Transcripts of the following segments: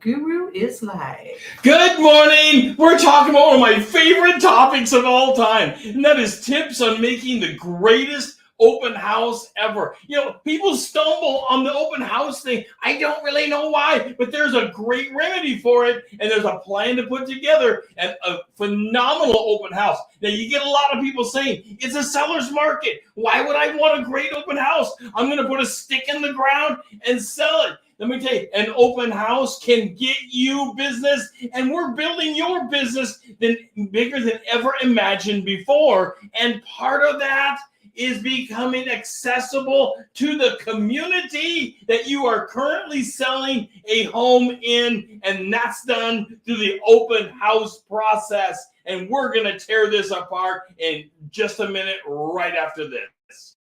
Guru is live. Good morning. We're talking about one of my favorite topics of all time, and that is tips on making the greatest open house ever. You know, people stumble on the open house thing. I don't really know why, but there's a great remedy for it, and there's a plan to put together and a phenomenal open house. Now, you get a lot of people saying, it's a seller's market. Why would I want a great open house? I'm going to put a stick in the ground and sell it. Let me tell you, an open house can get you business, and we're building your business bigger than ever imagined before. And part of that is becoming accessible to the community that you are currently selling a home in, and that's done through the open house process. And we're going to tear this apart in just a minute right after this.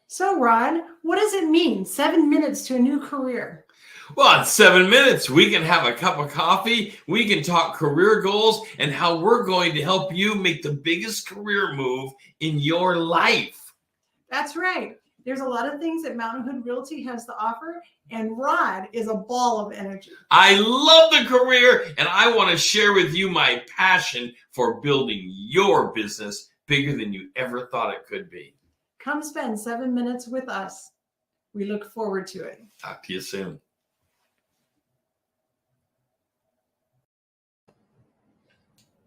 So, Rod, what does it mean? 7 minutes to a new career. Well, in 7 minutes, we can have a cup of coffee. We can talk career goals and how we're going to help you make the biggest career move in your life. That's right. There's a lot of things that Mountain Hood Realty has to offer, and Rod is a ball of energy. I love the career, and I want to share with you my passion for building your business bigger than you ever thought it could be. Come spend 7 minutes with us. We look forward to it. Talk to you soon.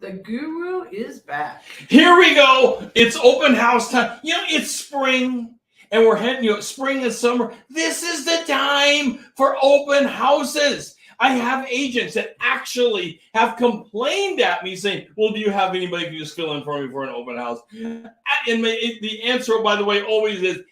The Guru is back. Here we go. It's open house time. You know, it's spring, and we're heading, spring and summer. This is the time for open houses. I have agents that actually have complained at me saying, well, do you have anybody who can just fill in for me for an open house? And the answer, by the way, always is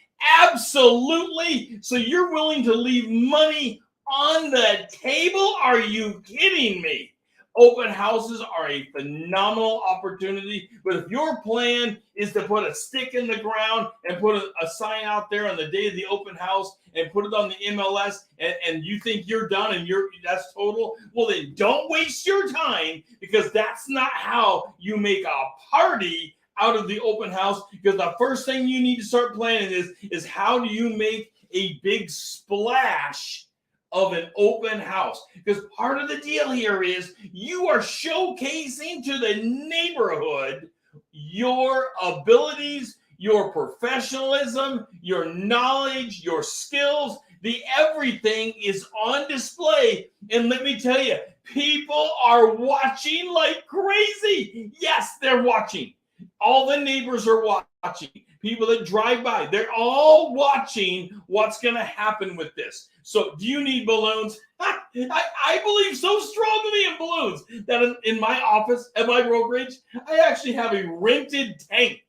absolutely. So you're willing to leave money on the table? Are you kidding me? Open houses are a phenomenal opportunity, but if your plan is to put a stick in the ground and put a sign out there on the day of the open house and put it on the MLS and you think you're done and that's total, well then don't waste your time, because that's not how you make a party out of the open house. Because the first thing you need to start planning is how do you make a big splash of an open house? Because part of the deal here is you are showcasing to the neighborhood your abilities, your professionalism, your knowledge, your skills. The everything is on display. And let me tell you, people are watching like crazy. Yes, they're watching. All the neighbors are watching. People that drive by, they're all watching what's going to happen with this. So do you need balloons? I believe so strongly in balloons that in my office, at my brokerage, I actually have a rented tank.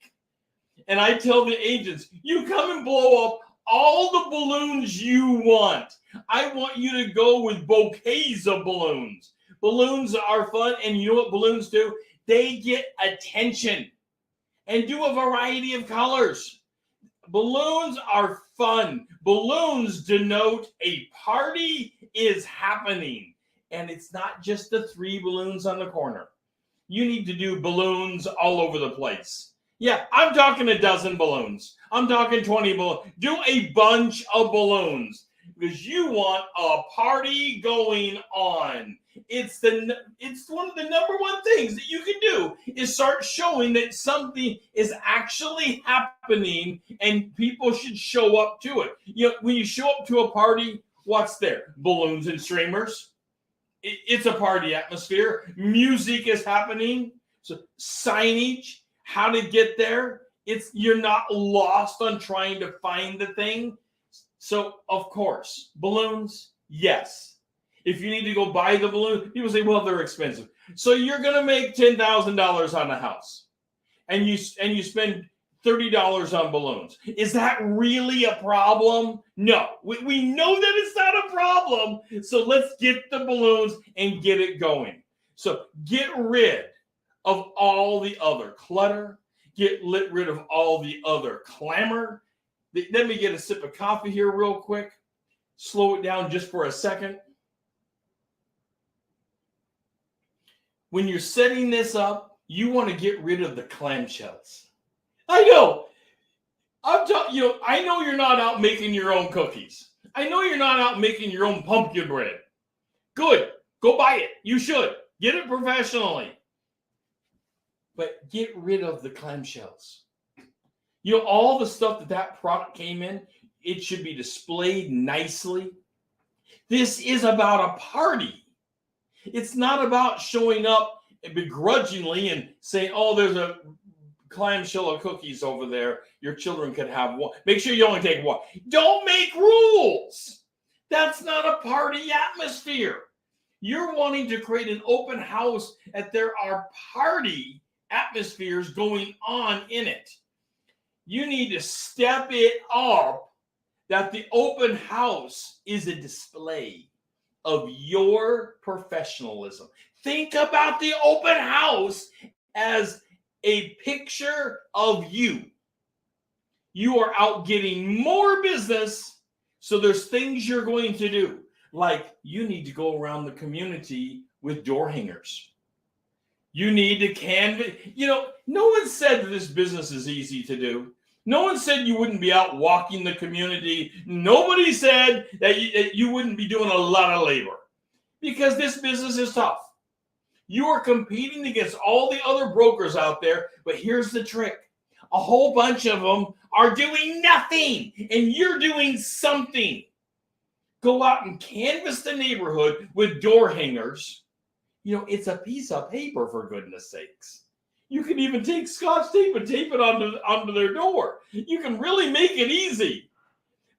And I tell the agents, you come and blow up all the balloons you want. I want you to go with bouquets of balloons. Balloons are fun, and you know what balloons do? They get attention. And do a variety of colors. Balloons are fun. Balloons denote a party is happening. And it's not just the 3 balloons on the corner. You need to do balloons all over the place. Yeah, I'm talking a dozen balloons. I'm talking 20 balloons. Do a bunch of balloons, because you want a party going on. It's one of the number one things that you can do is start showing that something is actually happening and people should show up to it. You know, when you show up to a party, what's there? Balloons and streamers. It's a party atmosphere. Music is happening. So signage, how to get there. You're not lost on trying to find the thing. So of course, balloons, yes. If you need to go buy the balloon, people say, well, they're expensive. So you're going to make $10,000 on a house, and you spend $30 on balloons. Is that really a problem? No. We know that it's not a problem. So let's get the balloons and get it going. So get rid of all the other clutter. Get rid of all the other clamor. Let me get a sip of coffee here real quick. Slow it down just for a second. When you're setting this up, you want to get rid of the clamshells. I know. I know you're not out making your own cookies. I know you're not out making your own pumpkin bread. Good. Go buy it. You should. Get it professionally. But get rid of the clamshells. You know, all the stuff that product came in, it should be displayed nicely. This is about a party. It's not about showing up begrudgingly and saying, oh, there's a clamshell of cookies over there. Your children could have one. Make sure you only take one. Don't make rules. That's not a party atmosphere. You're wanting to create an open house that there are party atmospheres going on in it. You need to step it up that the open house is a display of your professionalism. Think about the open house as a picture of you. You are out getting more business, so there's things you're going to do. Like you need to go around the community with door hangers. You need to canvas. You know, no one said that this business is easy to do. No one said you wouldn't be out walking the community. Nobody said that you wouldn't be doing a lot of labor, because this business is tough. You are competing against all the other brokers out there, but here's the trick. A whole bunch of them are doing nothing, and you're doing something. Go out and canvas the neighborhood with door hangers. You know, it's a piece of paper, for goodness sakes. You can even take Scotch tape and tape it onto their door. You can really make it easy.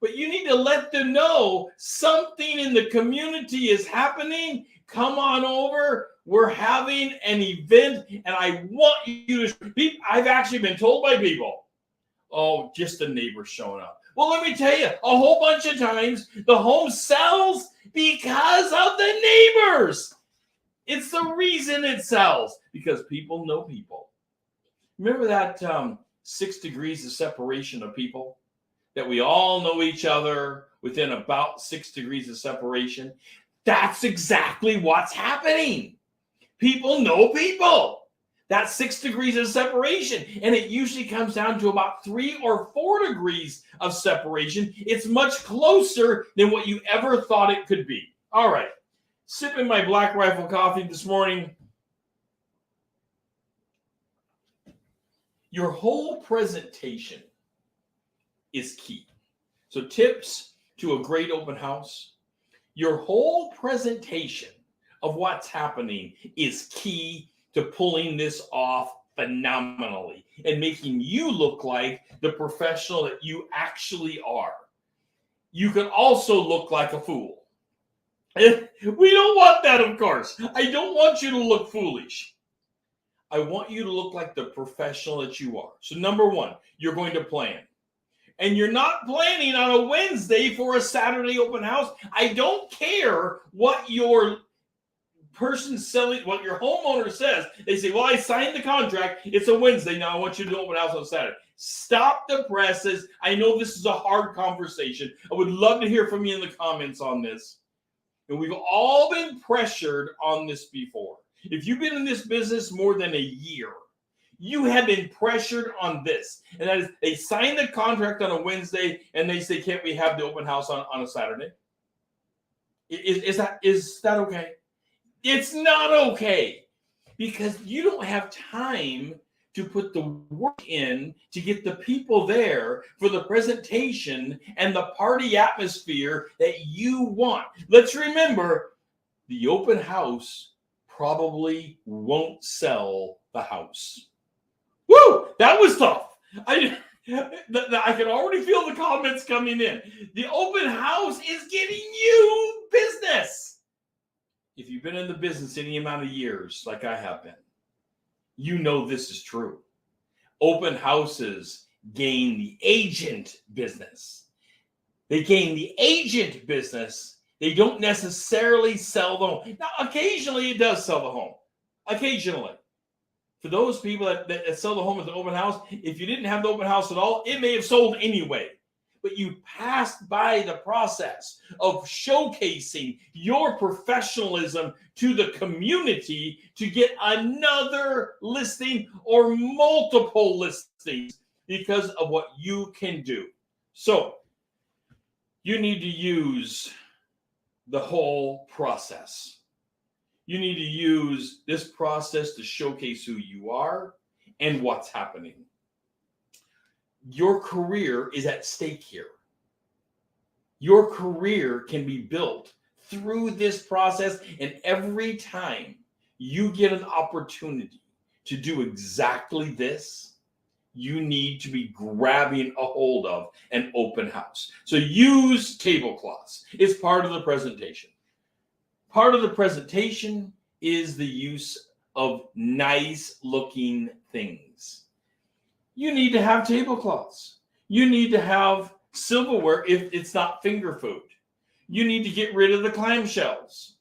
But you need to let them know something in the community is happening. Come on over. We're having an event, and I want you to. I've actually been told by people, oh, just the neighbors showing up. Well, let me tell you, a whole bunch of times the home sells because of the neighbors. It's the reason it sells, because people know people. Remember that 6 degrees of separation of people? That we all know each other within about 6 degrees of separation? That's exactly what's happening. People know people. That's 6 degrees of separation. And it usually comes down to about 3 or 4 degrees of separation. It's much closer than what you ever thought it could be. All right. Sipping my Black Rifle coffee this morning. Your whole presentation is key. So tips to a great open house. Your whole presentation of what's happening is key to pulling this off phenomenally and making you look like the professional that you actually are. You can also look like a fool. We don't want that, of course. I don't want you to look foolish. I want you to look like the professional that you are. So number one, you're going to plan. And you're not planning on a Wednesday for a Saturday open house. I don't care what your person selling, what your homeowner says. They say, well, I signed the contract. It's a Wednesday. Now I want you to do open house on Saturday. Stop the presses. I know this is a hard conversation. I would love to hear from you in the comments on this. And we've all been pressured on this before. If you've been in this business more than a year, you have been pressured on this. And that is, they sign the contract on a Wednesday and they say, can't we have the open house on a Saturday? Is that okay? It's not okay, because you don't have time to put the work in to get the people there for the presentation and the party atmosphere that you want. Let's remember, the open house probably won't sell the house. Woo! That was tough. I can already feel the comments coming in. The open house is getting you business. If you've been in the business any amount of years, like I have been, you know this is true. Open houses gain the agent business. They gain the agent business. They don't necessarily sell the home. Now, occasionally it does sell the home. Occasionally. For those people that sell the home at the open house, if you didn't have the open house at all, it may have sold anyway. But you passed by the process of showcasing your professionalism to the community to get another listing or multiple listings because of what you can do. So You need to use the whole process. You need to use this process to showcase who you are and what's happening. Your career is at stake here. Your career can be built through this process, and every time you get an opportunity to do exactly this, you need to be grabbing a hold of an open house. So use tablecloths. It's part of the presentation. Part of the presentation is the use of nice looking things. You need to have tablecloths. You need to have silverware if it's not finger food. You need to get rid of the clamshells.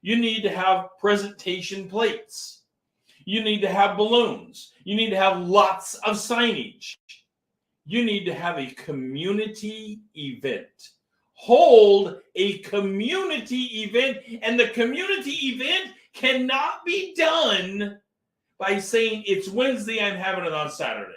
You need to have presentation plates. You need to have balloons. You need to have lots of signage. You need to have a community event. Hold a community event, and the community event cannot be done by saying it's Wednesday, I'm having it on Saturday.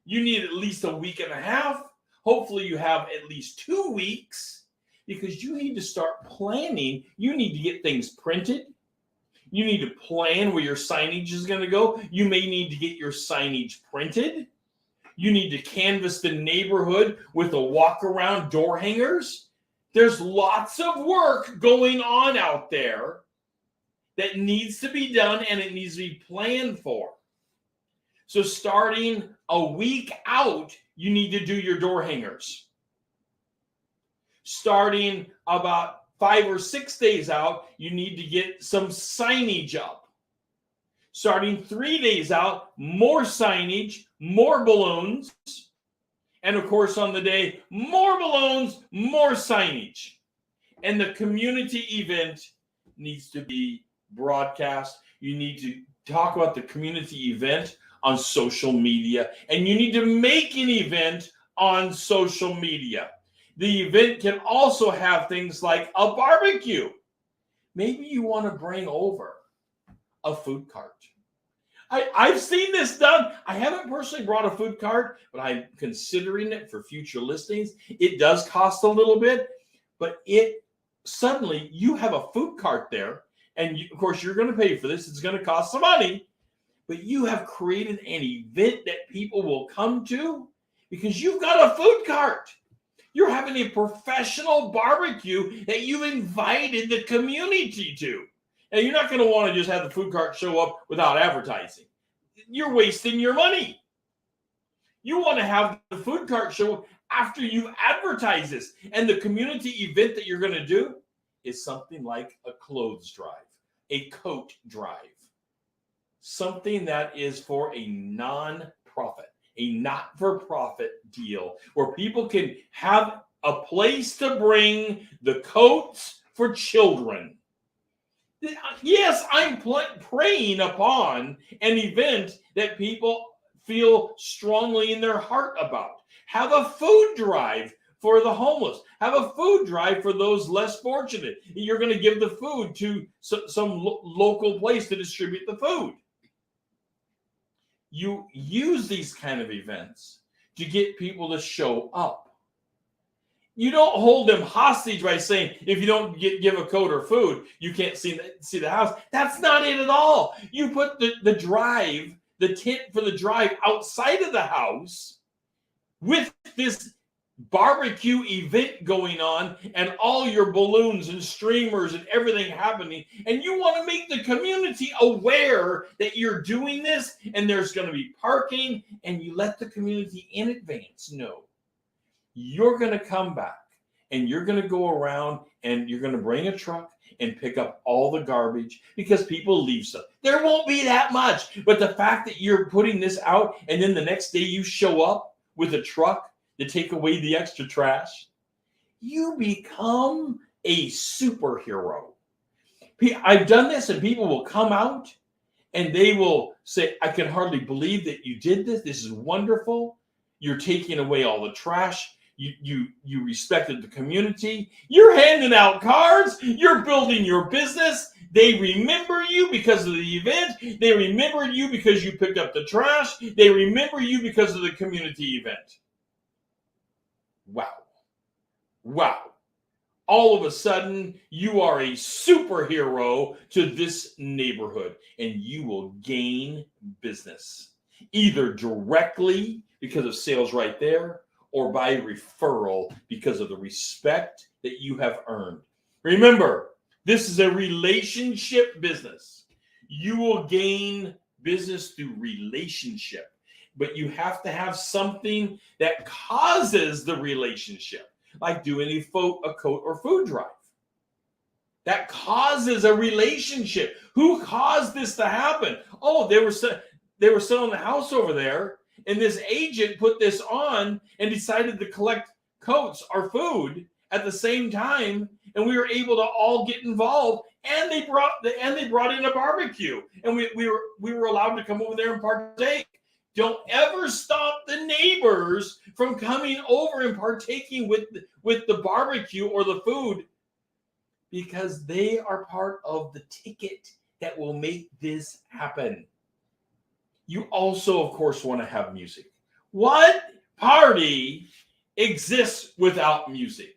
You need at least a week and a half. Hopefully you have at least 2 weeks, because you need to start planning. You need to get things printed. You need to plan where your signage is going to go. You may need to get your signage printed. You need to canvass the neighborhood with the walk-around door hangers. There's lots of work going on out there that needs to be done, and it needs to be planned for. So starting a week out, you need to do your door hangers. Starting about 5 or 6 days out, you need to get some signage up. Starting 3 days out, more signage, more balloons. And of course, on the day, more balloons, more signage. And the community event needs to be broadcast. You need to talk about the community event on social media, and you need to make an event on social media. The event can also have things like a barbecue. Maybe you want to bring over a food cart. I've seen this done. I haven't personally brought a food cart, but I'm considering it for future listings. It does cost a little bit, but suddenly you have a food cart there, and of course you're going to pay for this. It's going to cost some money, but you have created an event that people will come to because you've got a food cart. You're having a professional barbecue that you've invited the community to. And you're not going to want to just have the food cart show up without advertising. You're wasting your money. You want to have the food cart show up after you've advertised this. And the community event that you're going to do is something like a clothes drive, a coat drive, something that is for a non-profit, a not-for-profit deal where people can have a place to bring the coats for children. Yes, I'm preying upon an event that people feel strongly in their heart about. Have a food drive for the homeless. Have a food drive for those less fortunate. You're going to give the food to some local place to distribute the food. You use these kind of events to get people to show up. You don't hold them hostage by saying, if you don't give a coat or food, you can't see the house. That's not it at all. You put the drive, the tent for the drive outside of the house with this barbecue event going on and all your balloons and streamers and everything happening. And you want to make the community aware that you're doing this and there's going to be parking, and you let the community in advance know. You're going to come back and you're going to go around and you're going to bring a truck and pick up all the garbage because people leave stuff. There won't be that much. But the fact that you're putting this out and then the next day you show up with a truck to take away the extra trash, you become a superhero. I've done this, and people will come out and they will say, I can hardly believe that you did this. This is wonderful. You're taking away all the trash. You respected the community. You're handing out cards. You're building your business. They remember you because of the event. They remember you because you picked up the trash. They remember you because of the community event. Wow. wow, all of a sudden you are a superhero to this neighborhood, and you will gain business either directly because of sales right there, or by referral because of the respect that you have earned. Remember, this is a relationship business. You will gain business through relationship, but you have to have something that causes the relationship, like doing a coat or food drive. That causes a relationship. Who caused this to happen? Oh, they were selling the house over there, and this agent put this on and decided to collect coats or food at the same time, and we were able to all get involved. And they brought in a barbecue, and we were allowed to come over there and partake. Don't ever stop the neighbors from coming over and partaking with the barbecue or the food, because they are part of the ticket that will make this happen. You also, of course, want to have music. What party exists without music?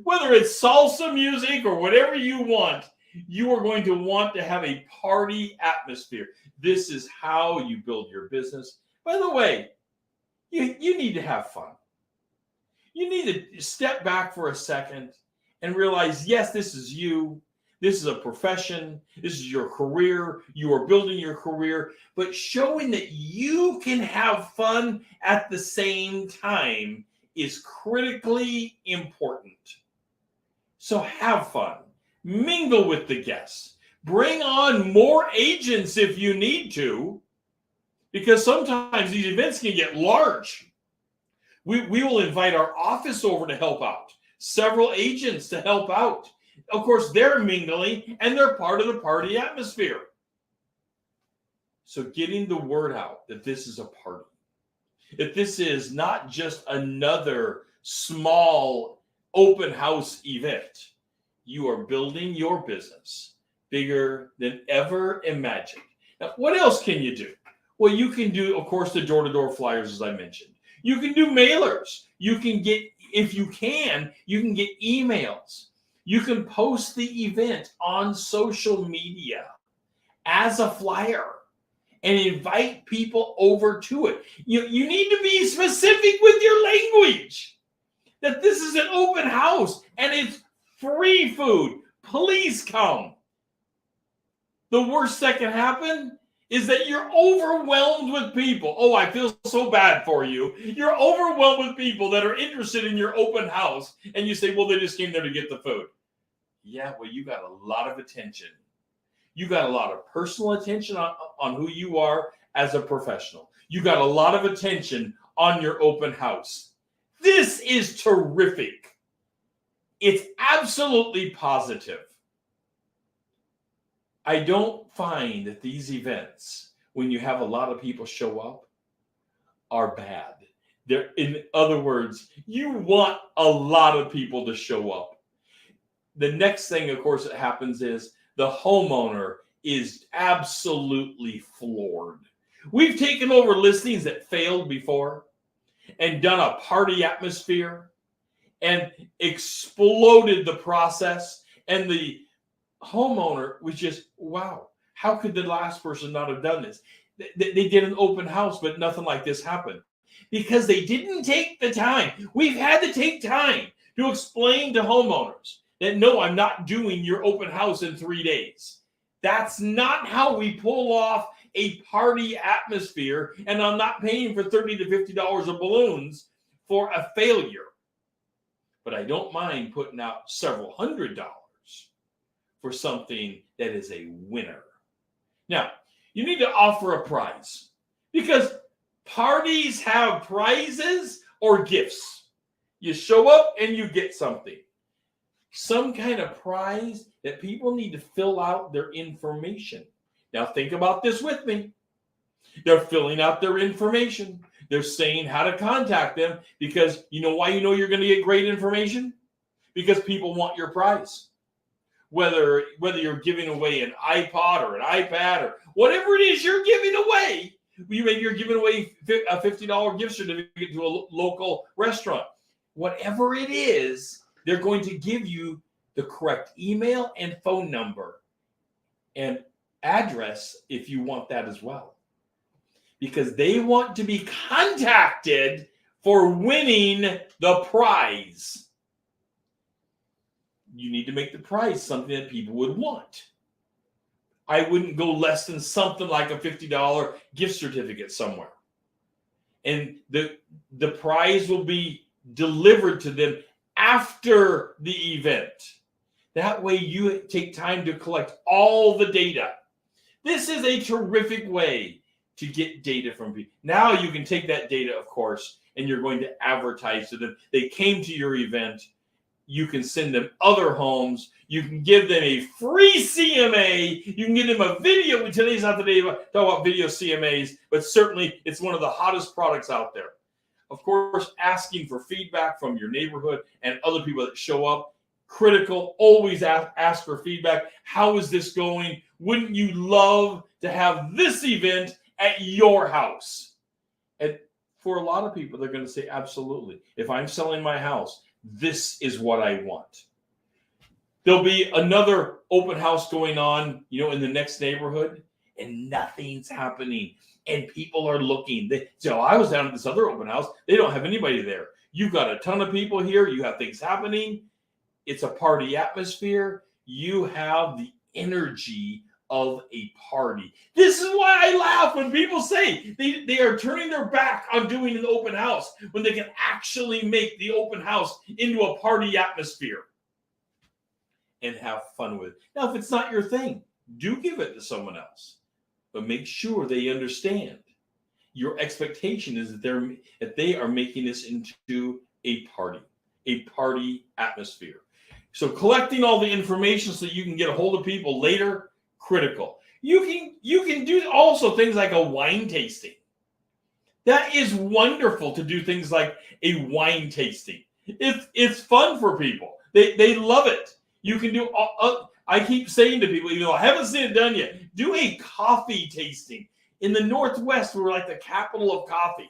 Whether it's salsa music or whatever you want, you are going to want to have a party atmosphere. This is how you build your business. By the way, you need to have fun. You need to step back for a second and realize, yes, this is you. This is a profession. This is your career. You are building your career, but showing that you can have fun at the same time is critically important. So have fun. Mingle with the guests. Bring on more agents if you need to, because sometimes these events can get large. We will invite our office over to help out, several agents to help out. Of course, they're mingling and they're part of the party atmosphere. So getting the word out that this is a party, that this is not just another small open house event. You are building your business bigger than ever imagined. Now, what else can you do? Well, you can do, of course, the door-to-door flyers, as I mentioned. You can do mailers. You can get, if you can get emails. You can post the event on social media as a flyer and invite people over to it. You need to be specific with your language, that this is an open house and it's free food. Please come. The worst that can happen is that you're overwhelmed with people. Oh, I feel so bad for you. You're overwhelmed with people that are interested in your open house, and you say, well, they just came there to get the food. Yeah, well, you got a lot of attention. You got a lot of personal attention on who you are as a professional. You got a lot of attention on your open house. This is terrific. It's absolutely positive. I don't find that these events, when you have a lot of people show up, are bad. In other words, you want a lot of people to show up. The next thing, of course, that happens is the homeowner is absolutely floored. We've taken over listings that failed before and done a party atmosphere and exploded the process, and the homeowner was just, wow, how could the last person not have done this? They did an open house, but nothing like this happened because they didn't take the time. We've had to take time to explain to homeowners that, no, I'm not doing your open house in 3 days. That's not how we pull off a party atmosphere, and I'm not paying for $30 to $50 of balloons for a failure. But I don't mind putting out several $100s for something that is a winner. Now, you need to offer a prize, because parties have prizes or gifts. You show up and you get something. Some kind of prize that people need to fill out their information. Now, think about this with me. They're filling out their information. They're saying how to contact them, because you know why you know you're going to get great information? Because people want your prize. Whether you're giving away an iPod or an iPad or whatever it is you're giving away, maybe you're giving away a $50 gift certificate to a local restaurant. Whatever it is, they're going to give you the correct email and phone number and address if you want that as well. Because they want to be contacted for winning the prize. You need to make the prize something that people would want. I wouldn't go less than something like a $50 gift certificate somewhere. And the prize will be delivered to them after the event. That way you take time to collect all the data. This is a terrific way to get data from people. Now you can take that data, of course, and you're going to advertise to them. They came to your event. You can send them other homes. You can give them a free CMA. You can give them a video. Today's not the day to talk about video CMAs, but certainly it's one of the hottest products out there. Of course, asking for feedback from your neighborhood and other people that show up. Critical. Always ask for feedback. How is this going? Wouldn't you love to have this event at your house? And for a lot of people, they're going to say, absolutely. If I'm selling my house, this is what I want. There'll be another open house going on, in the next neighborhood, and nothing's happening. And people are looking. So I was down at this other open house. They don't have anybody there. You've got a ton of people here. You have things happening. It's a party atmosphere. You have the energy of a party. This is why I laugh when people say they are turning their back on doing an open house when they can actually make the open house into a party atmosphere and have fun with it. Now, if it's not your thing, do give it to someone else, but make sure they understand. Your expectation is that they are making this into a party atmosphere. So collecting all the information so you can get a hold of people later, critical. You can do also things like a wine tasting. That is wonderful to do things like a wine tasting. It's fun for people. They love it. You can do. I keep saying to people, I haven't seen it done yet. Do a coffee tasting. In the Northwest, we're like the capital of coffee.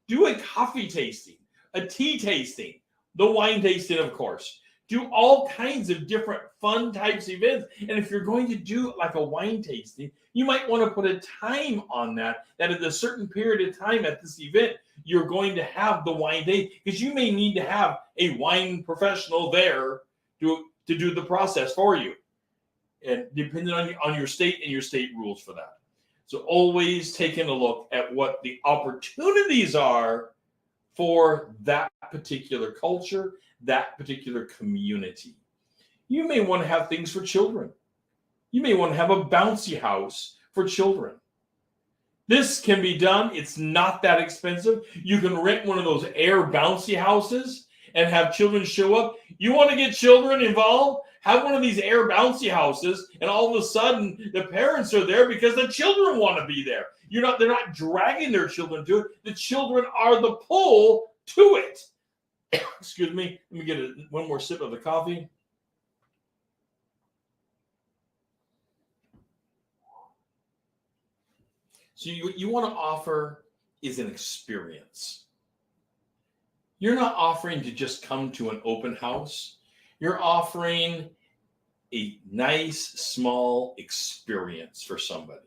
Do a coffee tasting, a tea tasting, the wine tasting, of course. Do all kinds of different fun types of events. And if you're going to do like a wine tasting, you might want to put a time on that at a certain period of time at this event, you're going to have the wine day, because you may need to have a wine professional there to do the process for you. And depending on your state and your state rules for that. So always taking a look at what the opportunities are for that particular culture, that particular community. You may want to have things for children. You may want to have a bouncy house for children. This can be done. It's not that expensive. You can rent one of those air bouncy houses and have children show up. You want to get children involved? Have one of these air bouncy houses, and all of a sudden the parents are there because the children want to be there. They're not dragging their children to it. The children are the pull to it. Excuse me. Let me get one more sip of the coffee. So you want to offer is an experience. You're not offering to just come to an open house. You're offering a nice, small experience for somebody.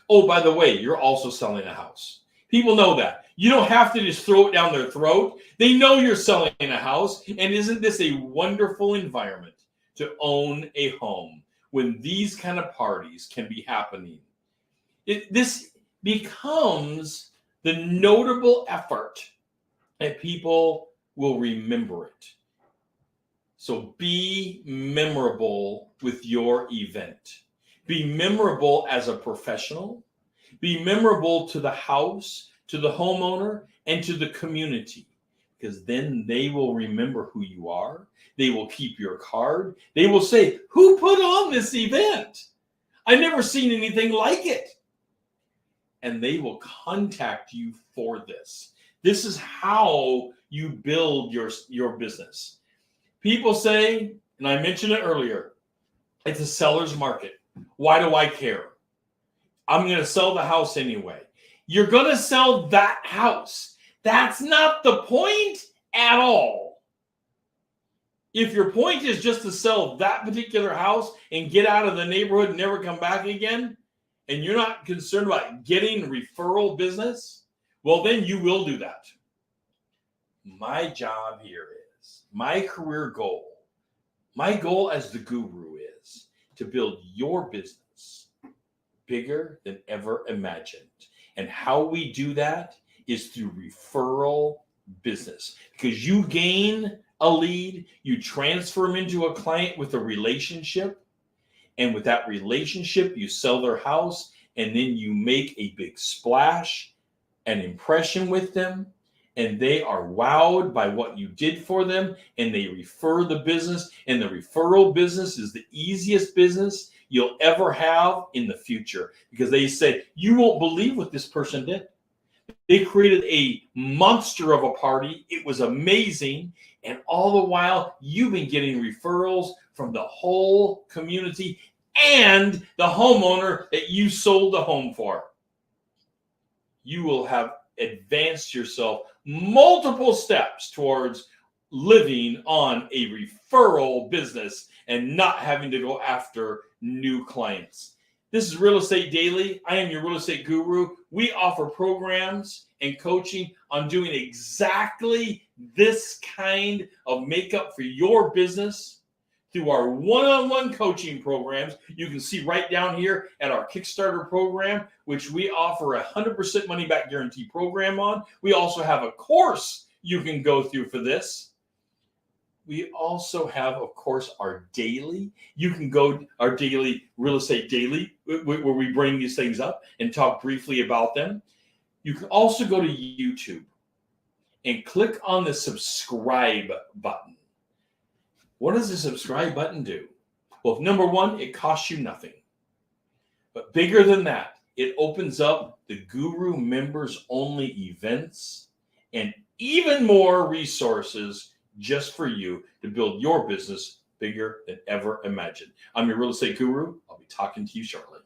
Oh, by the way, you're also selling a house. People know that. You don't have to just throw it down their throat. They know you're selling a house. And isn't this a wonderful environment to own a home when these kind of parties can be happening? This becomes the notable effort, and people will remember it. So be memorable with your event. Be memorable as a professional. Be memorable to the house, to the homeowner, and to the community. Because then they will remember who you are. They will keep your card. They will say, who put on this event? I've never seen anything like it. And they will contact you for this. This is how you build your business. People say, and I mentioned it earlier, it's a seller's market. Why do I care? I'm going to sell the house anyway. You're going to sell that house. That's not the point at all. If your point is just to sell that particular house and get out of the neighborhood and never come back again, and you're not concerned about getting referral business, well, then you will do that. My job here is, my career goal, my goal as the guru is to build your business bigger than ever imagined. And how we do that is through referral business. Because you gain a lead, you transfer them into a client with a relationship, and with that relationship, you sell their house, and then you make a big splash, an impression with them, and they are wowed by what you did for them, and they refer the business, and the referral business is the easiest business you'll ever have in the future, because they say, you won't believe what this person did. They created a monster of a party. It was amazing. And all the while, you've been getting referrals from the whole community and the homeowner that you sold the home for. You will have advanced yourself multiple steps towards living on a referral business and not having to go after new clients. This is Real Estate Daily. I am your real estate guru. We offer programs and coaching on doing exactly this kind of makeup for your business through our one-on-one coaching programs. You can see right down here at our Kickstarter program, which we offer a 100% money-back guarantee program on. We also have a course you can go through for this. We also have, of course, our daily. You can go our daily Real Estate Daily, where we bring these things up and talk briefly about them. You can also go to YouTube and click on the subscribe button. What does the subscribe button do? Well, number one, it costs you nothing. But bigger than that, it opens up the Guru members only events and even more resources just for you to build your business bigger than ever imagined. I'm your real estate guru. I'll be talking to you shortly.